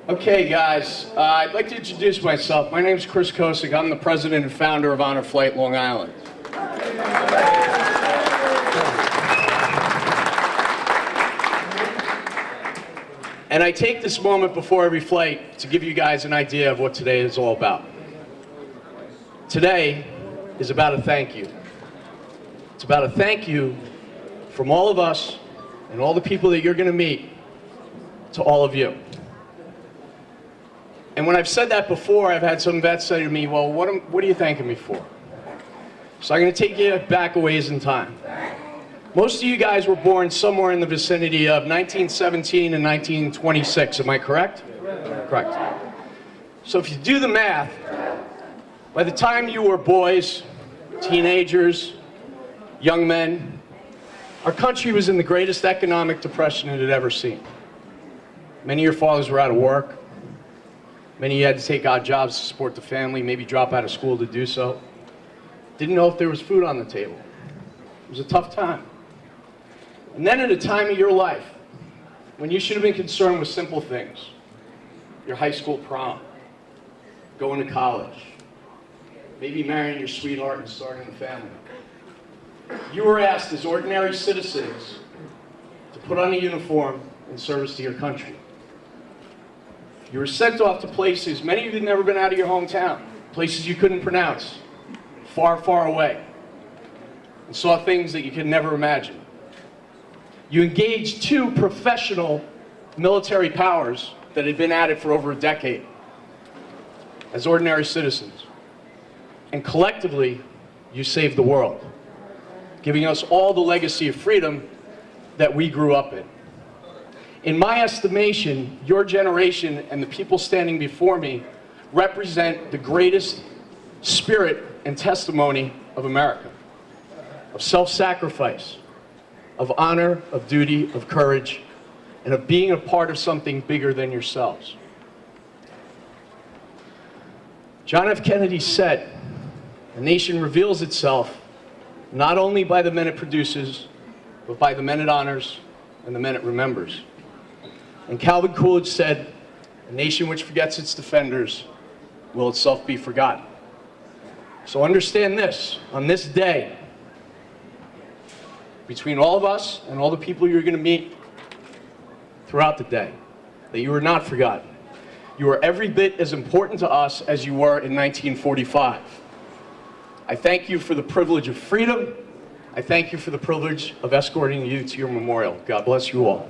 Okay, guys, I'd like to introduce myself. My name is Chris Kosick. I'm the president and founder of Honor Flight Long Island. And I take this moment before every flight to give you guys an idea of what today is all about. Today is about a thank you. It's about a thank you from all of us and all the people that you're going to meet to all of you. And when I've said that before, I've had some vets say to me, well, what are you thanking me for? So I'm going to take you back a ways in time. Most of you guys were born somewhere in the vicinity of 1917 and 1926, am I correct? Correct. So if you do the math, by the time you were boys, teenagers, young men, our country was in the greatest economic depression it had ever seen. Many of your fathers were out of work. Many of you had to take odd jobs to support the family, maybe drop out of school to do so. Didn't know if there was food on the table. It was a tough time. And then at a time of your life, when you should have been concerned with simple things, your high school prom, going to college, maybe marrying your sweetheart and starting a family, you were asked as ordinary citizens to put on a uniform in service to your country. You were sent off to places, many of you had never been out of your hometown, places you couldn't pronounce, far, far away, and saw things that you could never imagine. You engaged two professional military powers that had been at it for over a decade as ordinary citizens. And collectively, you saved the world, giving us all the legacy of freedom that we grew up in. In my estimation, your generation and the people standing before me represent the greatest spirit and testimony of America, of self-sacrifice, of honor, of duty, of courage, and of being a part of something bigger than yourselves. John F. Kennedy said, "A nation reveals itself not only by the men it produces, but by the men it honors and the men it remembers." And Calvin Coolidge said, "A nation which forgets its defenders will itself be forgotten." So understand this, on this day, between all of us and all the people you're going to meet throughout the day, that you are not forgotten. You are every bit as important to us as you were in 1945. I thank you for the privilege of freedom. I thank you for the privilege of escorting you to your memorial. God bless you all.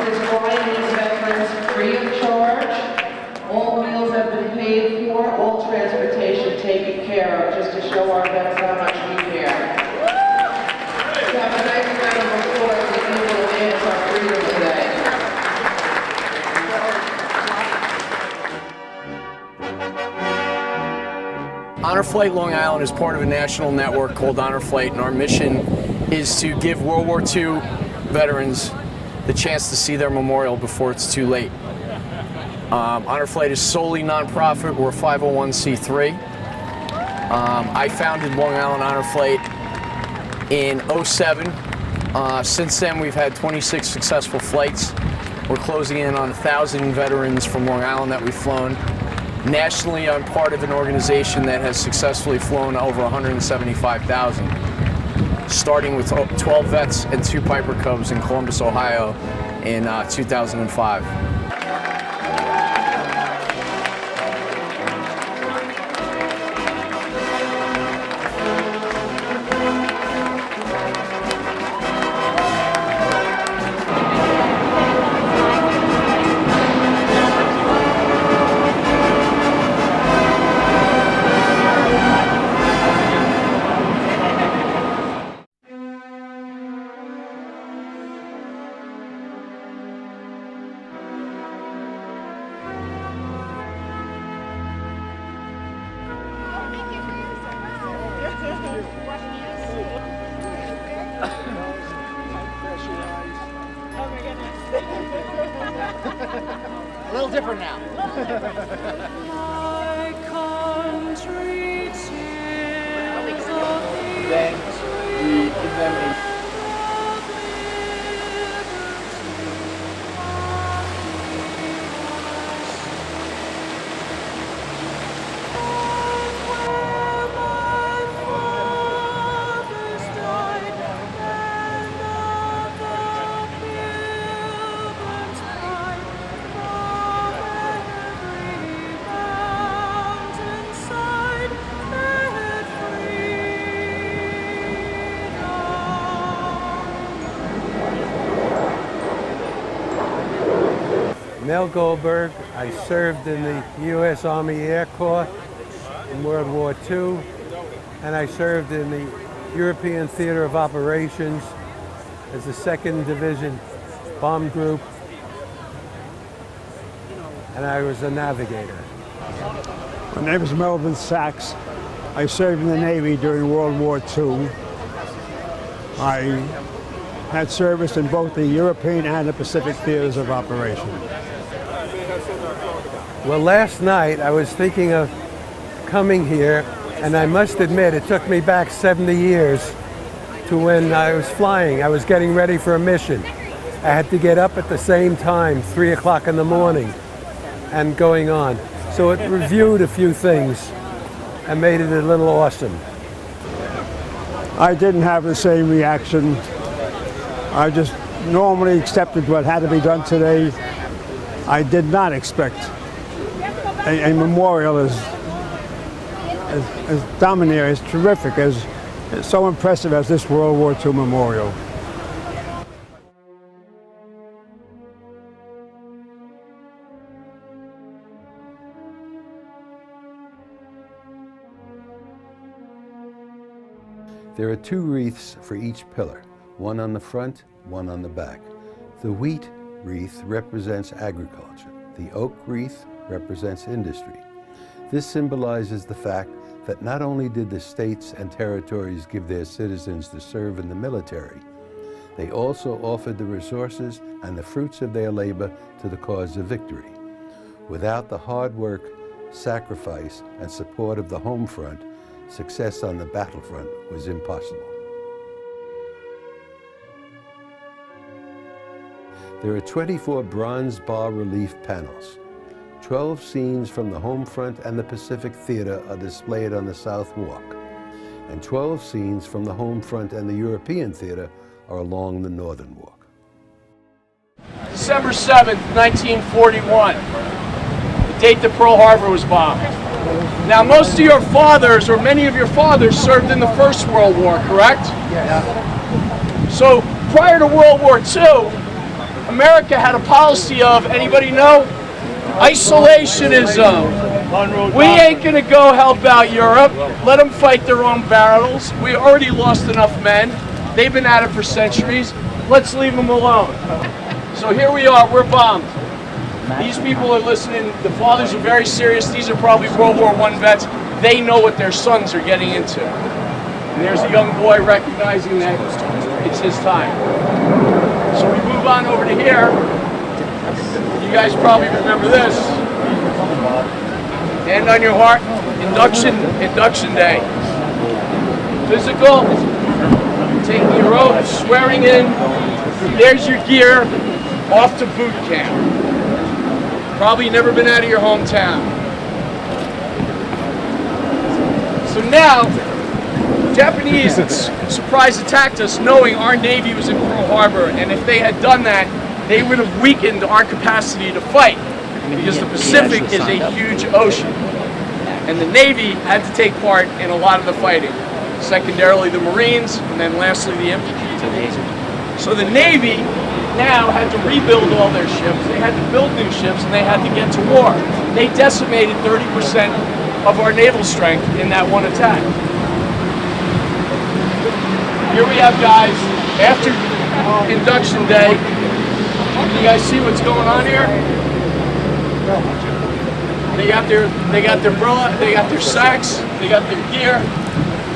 Is flying these veterans free of charge. All meals have been paid for, all transportation taken care of, just to show our vets how much we care. So have a nice round of applause that you will advance our freedom today. Honor Flight Long Island is part of a national network called Honor Flight, and our mission is to give World War II veterans the chance to see their memorial before it's too late. Honor Flight is solely nonprofit. We're a 501c3. I founded Long Island Honor Flight in '07. Since then, we've had 26 successful flights. We're closing in on 1,000 veterans from Long Island that we've flown. Nationally, I'm part of an organization that has successfully flown over 175,000. Starting with 12 vets and 2 Piper Cubs in Columbus, Ohio in 2005. little different now. Then we give them a Mel Goldberg. I served in the U.S. Army Air Corps in World War II, and I served in the European Theater of Operations as the 2nd Division Bomb Group, and I was a navigator. My name is Melvin Sachs. I served in the Navy during World War II. I had service in both the European and the Pacific theaters of operation. Well, last night I was thinking of coming here, and I must admit it took me back 70 years to when I was flying. I was getting ready for a mission. I had to get up at the same time, 3 o'clock in the morning, and going on. So it reviewed a few things and made it a little awesome. I didn't have the same reaction. I just normally accepted what had to be done today. I did not expect a memorial as domineering, as terrific, as so impressive as this World War II memorial. There are 2 wreaths for each pillar, one on the front, one on the back. The wheat wreath represents agriculture. The oak wreath represents industry. This symbolizes the fact that not only did the states and territories give their citizens to serve in the military, they also offered the resources and the fruits of their labor to the cause of victory. Without the hard work, sacrifice, and support of the home front, success on the battlefront was impossible. There are 24 bronze bas-relief panels. 12 scenes from the home front and the Pacific Theater are displayed on the South Walk, and 12 scenes from the home front and the European Theater are along the Northern Walk. December 7th, 1941, the date that Pearl Harbor was bombed. Now, most of your fathers, or many of your fathers, served in the First World War, correct? Yes. So, prior to World War II, America had a policy of, anybody know? Isolationism. We ain't gonna go help out Europe. Let them fight their own battles. We already lost enough men. They've been at it for centuries. Let's leave them alone. So here we are, we're bombed. These people are listening. The fathers are very serious. These are probably World War I vets. They know what their sons are getting into. And there's a young boy recognizing that it's his time. So we move on over to here. You guys probably remember this. Hand on your heart. Induction day. Physical. Taking your oath, swearing in. There's your gear. Off to boot camp. Probably never been out of your hometown. So now, Japanese surprise attacked us knowing our Navy was in Pearl Harbor, and if they had done that, they would have weakened our capacity to fight, because the Pacific is a huge ocean. And the Navy had to take part in a lot of the fighting. Secondarily, the Marines, and then lastly, the infantry. So the Navy now had to rebuild all their ships. They had to build new ships, and they had to get to war. They decimated 30% of our naval strength in that one attack. Here we have guys, after induction day. You guys see what's going on here? They got their umbrella, they got their sacks, they got their gear,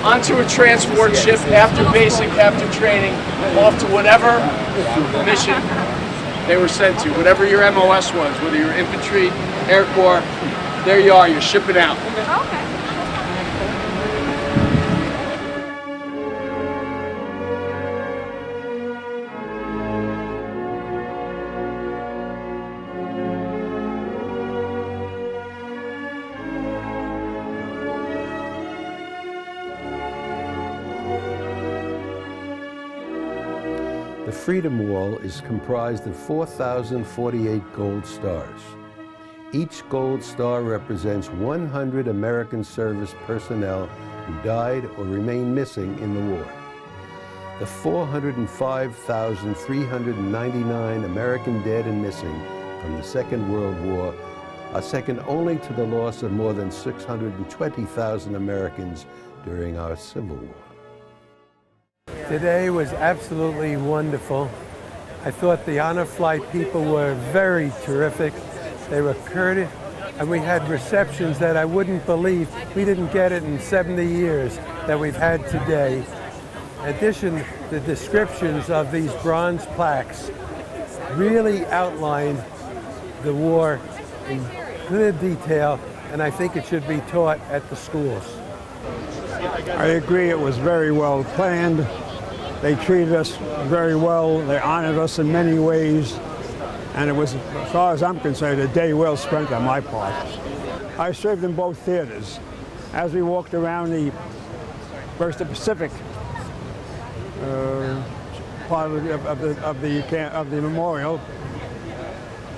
onto a transport ship after basic, after training, off to whatever mission they were sent to. Whatever your MOS was, whether you're infantry, Air Corps, there you are, you're shipping out. Okay. The Freedom Wall is comprised of 4,048 gold stars. Each gold star represents 100 American service personnel who died or remained missing in the war. The 405,399 American dead and missing from the Second World War are second only to the loss of more than 620,000 Americans during our Civil War. Today was absolutely wonderful. I thought the honor flight people were very terrific. They were courteous, and we had receptions that I wouldn't believe. We didn't get it in 70 years that we've had today. In addition, the descriptions of these bronze plaques really outlined the war in clear detail, and I think it should be taught at the schools. I agree, it was very well planned. They treated us very well. They honored us in many ways. And it was, as far as I'm concerned, a day well spent on my part. I served in both theaters. As we walked around the Pacific part of the memorial,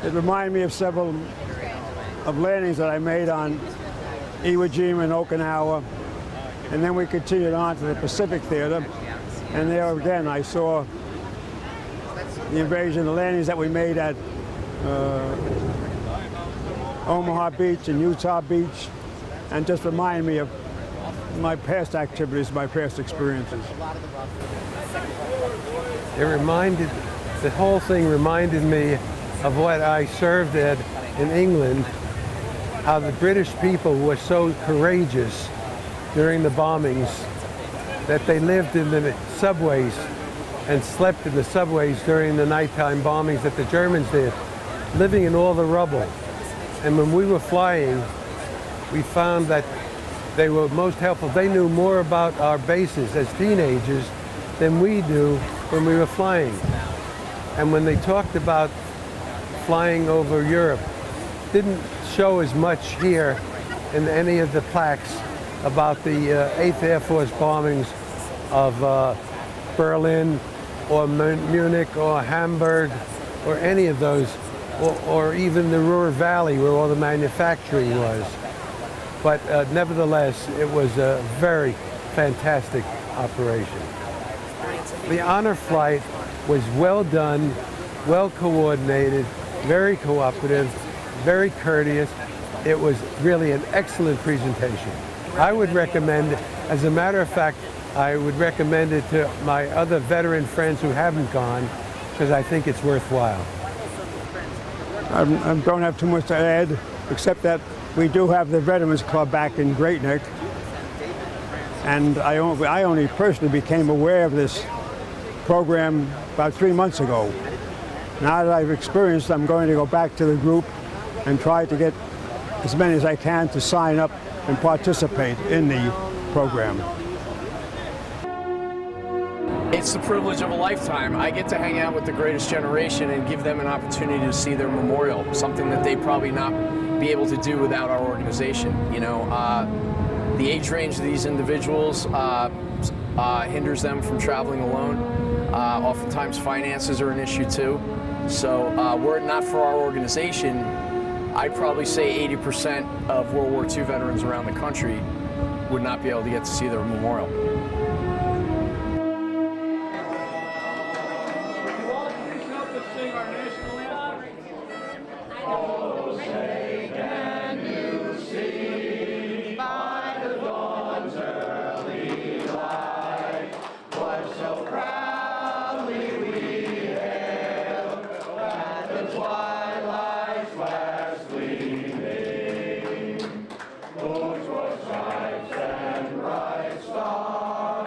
it reminded me of several of landings that I made on Iwo Jima and Okinawa. And then we continued on to the Pacific Theater. And there again, I saw the invasion, the landings that we made at Omaha Beach and Utah Beach, and just reminded me of my past activities, my past experiences. The whole thing reminded me of what I served at in England, how the British people were so courageous during the bombings that they lived in the subways and slept in the subways during the nighttime bombings that the Germans did, living in all the rubble. And when we were flying, we found that they were most helpful. They knew more about our bases as teenagers than we do when we were flying. And when they talked about flying over Europe, didn't show as much here in any of the plaques about the 8th Air Force bombings of Berlin or Munich or Hamburg or any of those, or even the Ruhr Valley where all the manufacturing was. But nevertheless, it was a very fantastic operation. The honor flight was well done, well coordinated, very cooperative, very courteous. It was really an excellent presentation. I would recommend, as a matter of fact, I would recommend it to my other veteran friends who haven't gone, because I think it's worthwhile. I don't have too much to add, except that we do have the Veterans Club back in Great Neck. And I only personally became aware of this program about 3 months ago. Now that I've experienced, I'm going to go back to the group and try to get as many as I can to sign up and participate in the program. It's the privilege of a lifetime. I get to hang out with the greatest generation and give them an opportunity to see their memorial, something that they probably not be able to do without our organization. You know, the age range of these individuals hinders them from traveling alone. Oftentimes finances are an issue too. So were it not for our organization, I'd probably say 80% of World War II veterans around the country would not be able to get to see their memorial. Those were stripes and bright stars.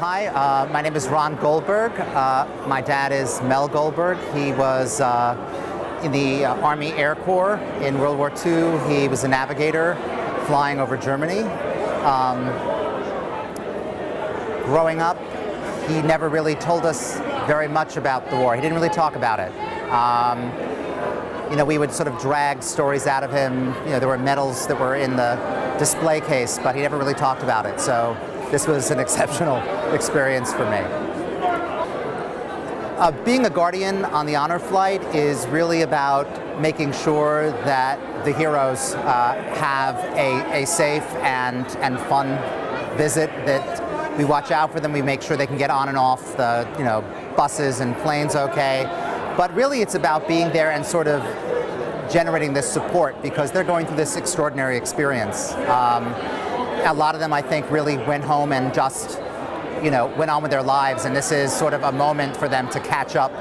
Hi, my name is Ron Goldberg. My dad is Mel Goldberg. He was in the Army Air Corps in World War II. He was a navigator flying over Germany. Growing up, he never really told us very much about the war. He didn't really talk about it. You know, we would sort of drag stories out of him. You know, there were medals that were in the display case, but he never really talked about it. So this was an exceptional experience for me. Being a Guardian on the honor flight is really about making sure that the heroes have a safe and fun visit, that we watch out for them, we make sure they can get on and off the buses and planes okay. But really it's about being there and sort of generating this support because they're going through this extraordinary experience. A lot of them, I think, really went home and just went on with their lives, and this is sort of a moment for them to catch up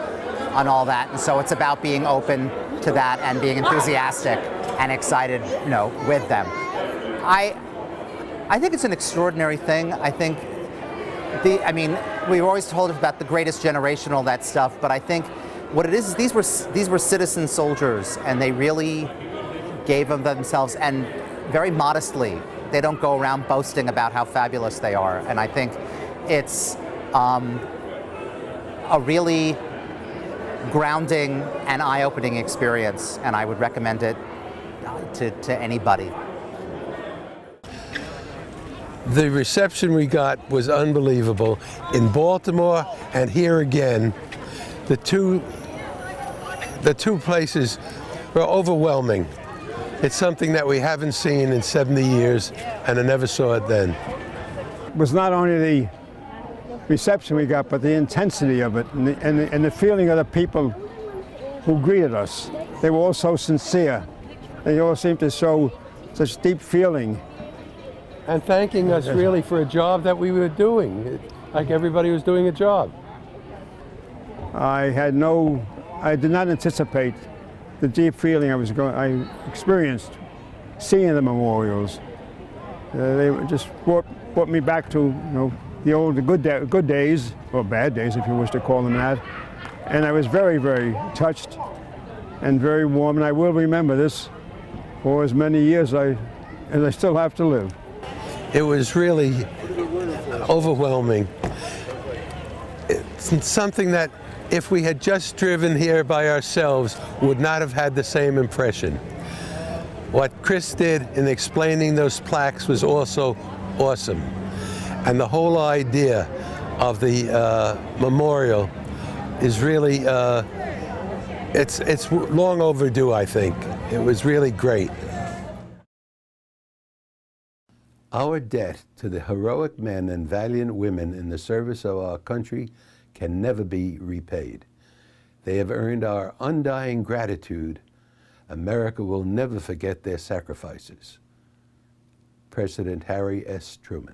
on all that. And so it's about being open to that and being enthusiastic and excited, with them. I think it's an extraordinary thing. I think we've always told about the greatest generation, all that stuff, but I think what it is these were citizen soldiers, and they really gave of themselves, and very modestly. They don't go around boasting about how fabulous they are, and I think it's a really grounding and eye-opening experience, and I would recommend it to anybody. The reception we got was unbelievable. In Baltimore and here again, the two places were overwhelming. It's something that we haven't seen in 70 years, and I never saw it then. It was not only the reception we got, but the intensity of it and the feeling of the people who greeted us. They were all so sincere. They all seemed to show such deep feeling. And thanking us really for a job that we were doing, like everybody was doing a job. I did not anticipate the deep feeling I experienced seeing the memorials. They just brought me back to the good days, or bad days if you wish to call them that. And I was very, very touched and very warm, and I will remember this for as many years as I still have to live. It was really overwhelming. It's something that if we had just driven here by ourselves, would not have had the same impression. What Chris did in explaining those plaques was also awesome. And the whole idea of the memorial is really, it's long overdue, I think. It was really great. Our debt to the heroic men and valiant women in the service of our country can never be repaid. They have earned our undying gratitude. America will never forget their sacrifices. President Harry S. Truman.